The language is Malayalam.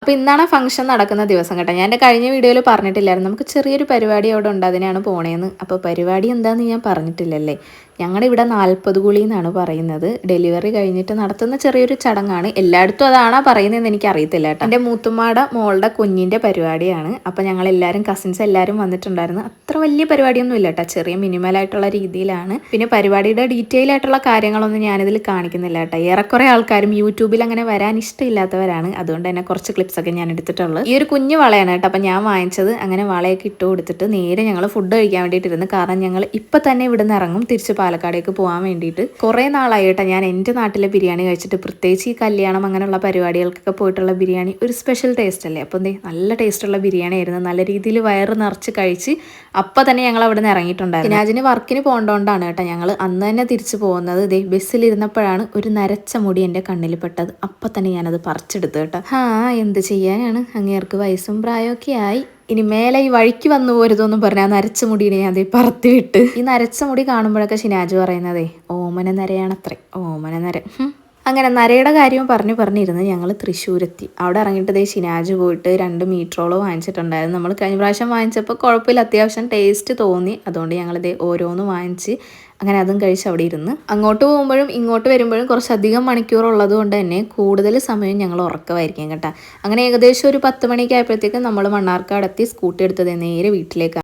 അപ്പോൾ ഇന്നാണ് ഫംഗ്ഷൻ നടക്കുന്ന ദിവസം കേട്ടോ. ഞാൻ എൻ്റെ കഴിഞ്ഞ വീഡിയോയിൽ പറഞ്ഞിട്ടില്ലായിരുന്നു, നമുക്ക് ചെറിയൊരു പരിപാടി അവിടെ ഉണ്ട്, അതിനാണ് പോണേന്ന്. അപ്പോൾ പരിപാടി എന്താണെന്ന് ഞാൻ പറഞ്ഞിട്ടില്ലല്ലേ. ഞങ്ങളുടെ ഇവിടെ 40 കുളി എന്നാണ് പറയുന്നത്. ഡെലിവറി കഴിഞ്ഞിട്ട് നടത്തുന്ന ചെറിയൊരു ചടങ്ങാണ്. എല്ലായിടത്തും അതാണോ പറയുന്നതെന്ന് എനിക്ക് അറിയത്തില്ല കേട്ടോ. എൻ്റെ മൂത്തുമ്മാടെ മോളുടെ കുഞ്ഞിൻ്റെ പരിപാടിയാണ്. അപ്പോൾ ഞങ്ങളെല്ലാവരും കസിൻസ് എല്ലാവരും വന്നിട്ടുണ്ടായിരുന്നു. അത്ര വലിയ പരിപാടിയൊന്നും ഇല്ല കേട്ടോ, ചെറിയ മിനിമലായിട്ടുള്ള രീതിയിലാണ്. പിന്നെ പരിപാടിയുടെ ഡീറ്റെയിൽ ആയിട്ടുള്ള കാര്യങ്ങളൊന്നും ഞാനിതിൽ കാണിക്കുന്നില്ല കേട്ടോ. ഏറെക്കുറെ ആൾക്കാരും യൂട്യൂബിൽ അങ്ങനെ വരാൻ ഇഷ്ടമില്ലാത്തവരാണ്. അതുകൊണ്ട് തന്നെ കുറച്ച് ക്ലിപ്സൊക്കെ ഞാൻ എടുത്തിട്ടുള്ളത്. ഈ ഒരു കുഞ്ഞു വളയാണ് കേട്ടോ. അപ്പോൾ ഞാൻ വാങ്ങിച്ചത്. അങ്ങനെ വളയൊക്കെ ഇട്ട് കൊടുത്തിട്ട് നേരെ ഞങ്ങൾ ഫുഡ് കഴിക്കാൻ വേണ്ടിയിട്ടിരുന്നു. കാരണം ഞങ്ങൾ ഇപ്പം തന്നെ ഇവിടെ നിന്ന് ഇറങ്ങും, തിരിച്ച് പാലക്കാടേക്ക് പോകാൻ വേണ്ടിയിട്ട്. കുറേ നാളായിട്ടാ ഞാൻ എൻ്റെ നാട്ടിലെ ബിരിയാണി കഴിച്ചിട്ട്. പ്രത്യേകിച്ച് ഈ കല്യാണം അങ്ങനെയുള്ള പരിപാടികൾക്കൊക്കെ പോയിട്ടുള്ള ബിരിയാണി ഒരു സ്പെഷ്യൽ ടേസ്റ്റ് അല്ലേ. അപ്പോൾ നല്ല ടേസ്റ്റുള്ള ബിരിയാണി ആയിരുന്നു. നല്ല രീതിയിൽ വയറ് നിറച്ച് കഴിച്ച് അപ്പം തന്നെ ഞങ്ങൾ അവിടെ നിന്ന് ഇറങ്ങിയിട്ടുണ്ടായിരുന്നു. രാജിന് വർക്കിന് പോകേണ്ടതുകൊണ്ടാണ് കേട്ടോ ഞങ്ങൾ അന്ന് തന്നെ തിരിച്ചു പോകുന്നത്. ബസ്സിലിരുന്നപ്പോഴാണ് ഒരു നരച്ച മുടി എൻ്റെ കണ്ണിൽ പെട്ടത്. അപ്പം തന്നെ ഞാനത് പറിച്ചെടുത്തു കേട്ടോ. എന്ത് ചെയ്യാനാണ്, അങ്ങേർക്ക് വയസ്സും പ്രായമൊക്കെ ആയി. ഇനി മേലെ ഈ വഴിക്ക് വന്നു പോരുതെന്നും പറഞ്ഞാൽ നരച്ച മുടിയെ ഞാൻ അതേ പറത്തി വിട്ട്. ഈ നരച്ച മുടി കാണുമ്പോഴൊക്കെ ഷിനാജ് പറയുന്നതേ ഓമന നരയാണത്രേ, ഓമന നര. അങ്ങനെ നരയുടെ കാര്യവും പറഞ്ഞിരുന്ന് ഞങ്ങൾ തൃശ്ശൂരെത്തി. അവിടെ ഇറങ്ങിയിട്ട് ഷിനാജ് പോയിട്ട് 2 മീറ്ററോളോ വാങ്ങിച്ചിട്ടുണ്ടായിരുന്നു. നമ്മൾ കഴിഞ്ഞ പ്രാവശ്യം വാങ്ങിച്ചപ്പോൾ കുഴപ്പമില്ല, അത്യാവശ്യം ടേസ്റ്റ് തോന്നി. അതുകൊണ്ട് ഞങ്ങളിതേ ഓരോന്ന് വാങ്ങിച്ച് അങ്ങനെ അതും കഴിച്ച് അവിടെ ഇരുന്ന്. അങ്ങോട്ട് പോകുമ്പോഴും ഇങ്ങോട്ട് വരുമ്പോഴും കുറച്ചധികം മണിക്കൂറുള്ളത് കൊണ്ട് തന്നെ കൂടുതൽ സമയം ഞങ്ങൾ ഉറക്കമായിരിക്കും കേട്ടോ. അങ്ങനെ ഏകദേശം ഒരു 10 മണിക്ക് ആയപ്പോഴത്തേക്കും നമ്മൾ മണ്ണാർക്കാട് എത്തി. സ്കൂട്ടി എടുത്തത് നേരെ വീട്ടിലേക്ക്.